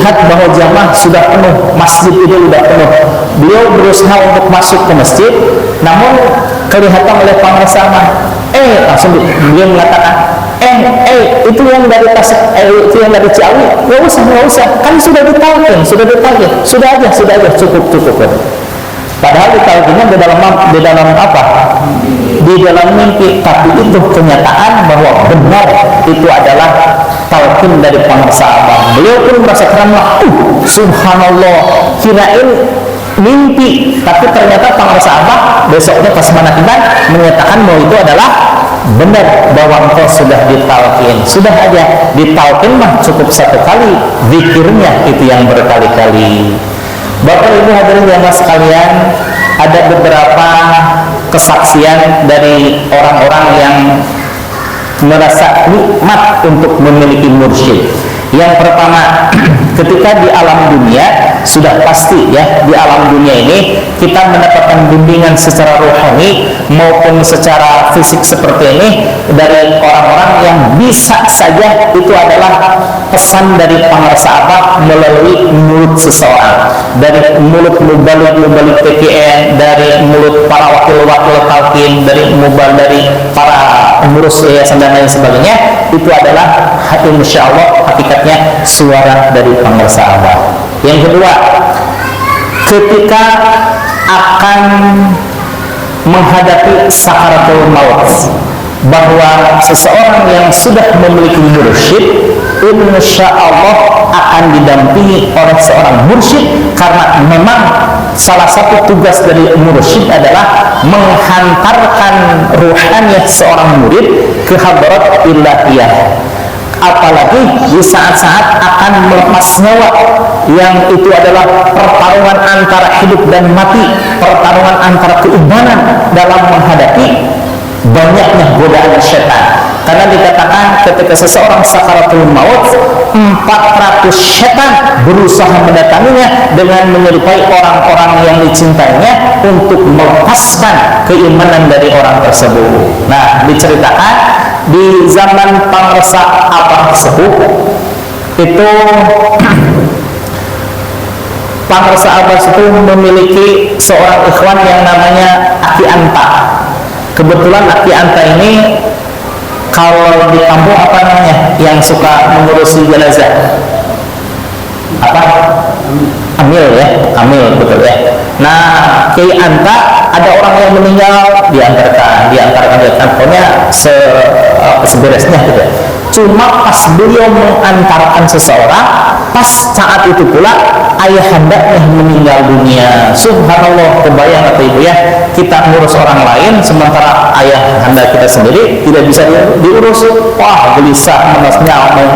melihat bahwa jamaah sudah penuh, masjid itu sudah penuh. Beliau berusaha untuk masuk ke masjid, namun kelihatan oleh penguasa langsung beliau mengatakan, itu yang dari Tasik, itu yang dari Ciawi, nggak usah, kan sudah ditalkin, sudah aja, cukup. Padahal ditalkinnya di dalam apa? Di dalam mimpi, tapi itu kenyataan bahwa benar itu adalah talqin dari penguasa abah. Beliau pun merasa keramat, subhanallah, kirain mimpi, tapi ternyata penguasa abah besoknya pas manakiban menyatakan bahwa itu adalah benar, bahwa engkau sudah ditalqin. Sudah aja ditalqin mah cukup satu kali, zikirnya itu yang berkali-kali. Bapak Ibu hadirin jamaah sekalian, ada beberapa kesaksian dari orang-orang yang merasa nikmat untuk memiliki mursyid. Yang pertama, ketika di alam dunia, sudah pasti ya, di alam dunia ini kita mendapatkan bimbingan secara rohani maupun secara fisik seperti ini dari orang-orang yang bisa saja itu adalah pesan dari penguasa abah melalui mulut seseorang, dari mulut mubalik PKN, dari mulut para wakil-wakil talqin, dari para pengurus yayasan dan lain sebagainya. Itu adalah insya Allah hakikatnya suara dari penguasa abah. Yang kedua, ketika akan menghadapi sakaratul maut, bahwa seseorang yang sudah memiliki mursyid insya Allah akan didampingi oleh seorang mursyid, karena memang salah satu tugas dari mursyid adalah menghantarkan ruhaniyah seorang murid ke hadrat ilahiyah. Apalagi di saat-saat akan melepas nyawa, yang itu adalah pertarungan antara hidup dan mati, pertarungan antara keimanan dalam menghadapi banyaknya godaan syaitan. Karena dikatakan ketika seseorang sakaratul maut, 400 syaitan berusaha mendatanginya dengan menyerupai orang-orang yang dicintainya untuk melepaskan keimanan dari orang tersebut. Nah, diceritakan di zaman penguasa abah sepuh itu, penguasa abah sepuh memiliki seorang ikhwan yang namanya Aki Anta. Kebetulan Aki Anta ini kalau di kampung apa namanya, yang suka mengurusi jenazah, apa? Amil ya, Amil, betul ya. Nah, Kiai Anta ada orang yang meninggal, diantarkan pokoknya seberesnya gitu ya. Cuma pas beliau mengantarkan seseorang, pas saat itu pula ayahanda yang meninggal dunia. Subhanallah, kebayang atau ibu ya, kita ngurus orang lain sementara ayahanda kita sendiri tidak bisa diurus. Wah, gelisah,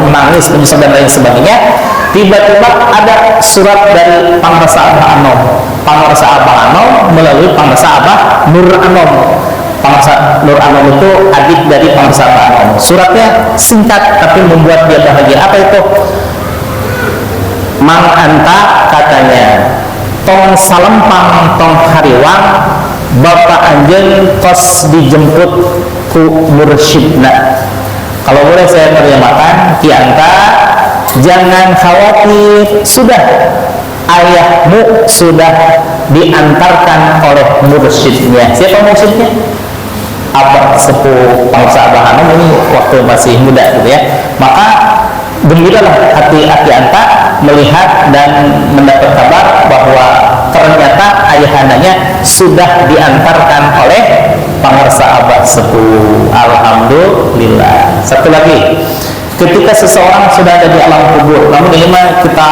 menangis, menyesal dan lain sebagainya. Tiba-tiba ada surat dari penguasa abah Anom. Penguasa abah Anom melalui penguasa abah Nur Anom. Penguasa Nur Anom itu adik dari penguasa abah Anom. Suratnya singkat tapi membuat dia bahagia. Apa itu? Mang Anta katanya, tong salempang tong hariwang, bapak anjeun tos dijemput ku mursyidna. Kalau boleh saya terjemahkan, Ki Anta, jangan khawatir, sudah ayahmu sudah diantarkan oleh mursyidnya. Siapa mursyidnya? Abah sepuh penguasa abah Anom ini waktu masih muda gitu ya. Maka gembiralah hati Aki Anta melihat dan mendapat kabar bahwa ternyata ayahandanya sudah diantarkan oleh penguasa abah sepuh. Alhamdulillah. Satu lagi, ketika seseorang sudah ada di alam kubur, namun ini mah kita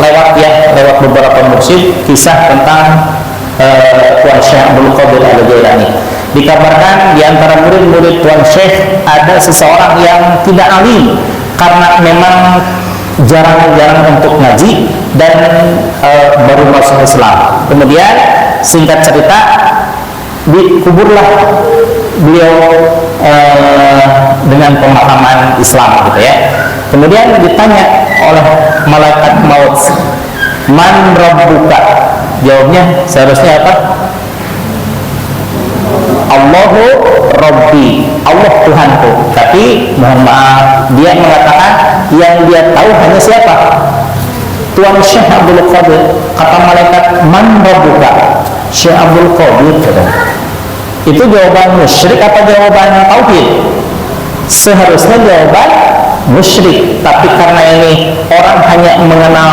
lewat beberapa mursyid, kisah tentang Tuan Syekh Abdul Qadir Al-Jailani. Dikabarkan di antara murid-murid Tuan Syekh ada seseorang yang tidak alim karena memang jarang-jarang untuk ngaji dan baru masuk Islam. Kemudian singkat cerita, dikuburlah beliau dengan pemahaman Islam gitu ya. Kemudian ditanya oleh malaikat maut, man rabbuka? Jawabnya seharusnya apa? Allahu Rabbi, Allah Tuhanku. Tapi mohon maaf, dia mengatakan yang dia tahu hanya siapa? Tuan Syekh Abdul Qadir. Kata malaikat, man rabbuka? Syekh Abdul Qadir, katanya. Itu jawaban musyrik apa jawaban tauhid? Seharusnya jawaban musyrik, tapi karena ini orang hanya mengenal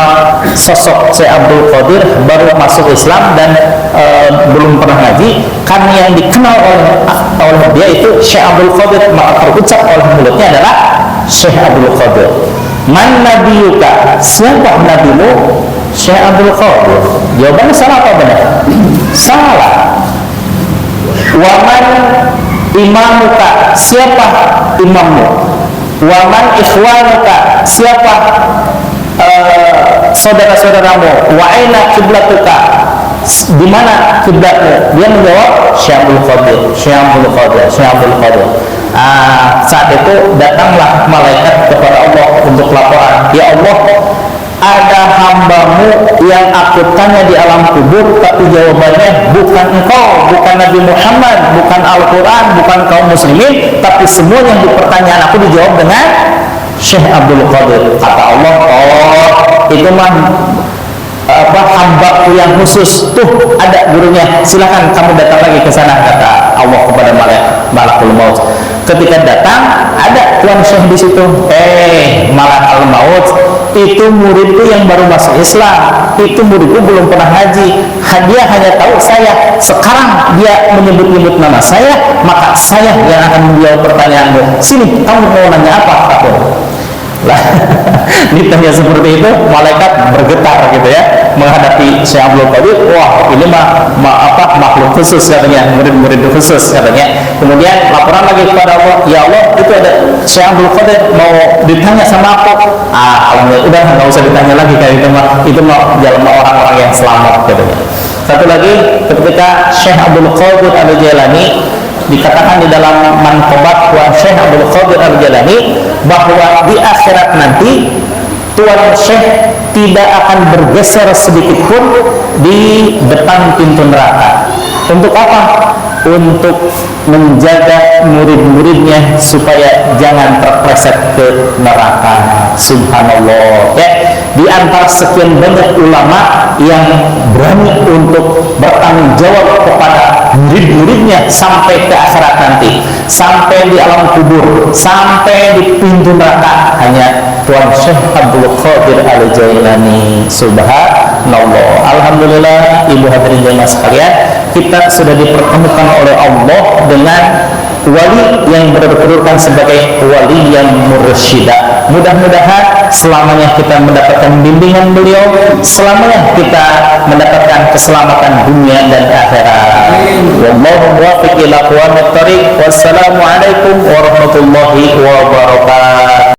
sosok Syekh Abdul Qadir, baru masuk Islam dan belum pernah ngaji, karena yang dikenal oleh dia itu Syekh Abdul Qadir, maka terucap oleh mulutnya adalah Syekh Abdul Qadir. Man nabiyuka? Siapa nabimu? Syekh Abdul Qadir. Jawabannya salah apa benar? Salah. Waman imamuka? Siapa imammu? Waman ikhwanuka? Siapa saudara-saudaramu? Wa aina kiblatuka? Di mana kiblatmu? Dia menjawab Syekh Abdul Qadir, Syekh Abdul Qadir, Syekh Abdul Qadir. Saat itu datanglah malaikat kepada Allah untuk laporan, ya Allah, ada hambamu yang aku tanya di alam kubur, tapi jawabannya bukan engkau, bukan Nabi Muhammad, bukan Al-Quran, bukan kaum muslimin, tapi semua yang di pertanyaan aku dijawab dengan Syekh Abdul Qadir. Kata Allah, oh itu mah hambaku yang khusus, tuh ada gurunya, silakan kamu datang lagi ke sana, kata Allah kepada malakul maut. Ketika datang, ada Tuan Syekh di situ. Malakul maut, itu muridku yang baru masuk Islam, itu muridku belum pernah ngaji, dia hanya tahu saya. Sekarang dia menyebut-nyebut nama saya, maka saya yang akan menjawab pertanyaanmu. Sini, kamu mau nanya apa? Aku lah, ditanya seperti itu, malaikat bergetar gitu ya, menghadapi Syekh Abdul Qadir. Wah, ini makhluk khusus katanya, murid-murid khusus katanya. Kemudian laporan lagi kepada Allah, ya Allah, itu ada Syekh Abdul Qadir mau ditanya sama aku. Alhamdulillah, udah nggak usah ditanya lagi kayak itu mah jalan orang-orang yang selamat katanya. Satu lagi, ketika Syekh Abdul Qadir Al-Jailani dikatakan di dalam manqabat Tuan Syekh Abdul Qadir Al-Jailani bahwa di akhirat nanti Tuan Syekh tidak akan bergeser sedikit pun di depan pintu neraka. Untuk apa? Untuk menjaga murid-muridnya supaya jangan terpleset ke neraka. Subhanallah ya. Di antara sekian banyak ulama yang berani untuk bertanggung jawab kepada murid-muridnya sampai ke akhirat nanti, sampai di alam kubur, sampai di pintu neraka, hanya Tuan Syekh Abdul Qadir Al-Jailani. Subhanallah. Alhamdulillah, ibu hadirin jemaah sekalian, kita sudah dipertemukan oleh Allah dengan wali yang berkedudukan sebagai wali yang mursyidah. Mudah-mudahan selamanya kita mendapatkan bimbingan beliau, selamanya kita mendapatkan keselamatan dunia dan akhirat. Wallahu muwaffiq ila aqwamit thoriq. Wassalamualaikum warahmatullahi wabarakatuh.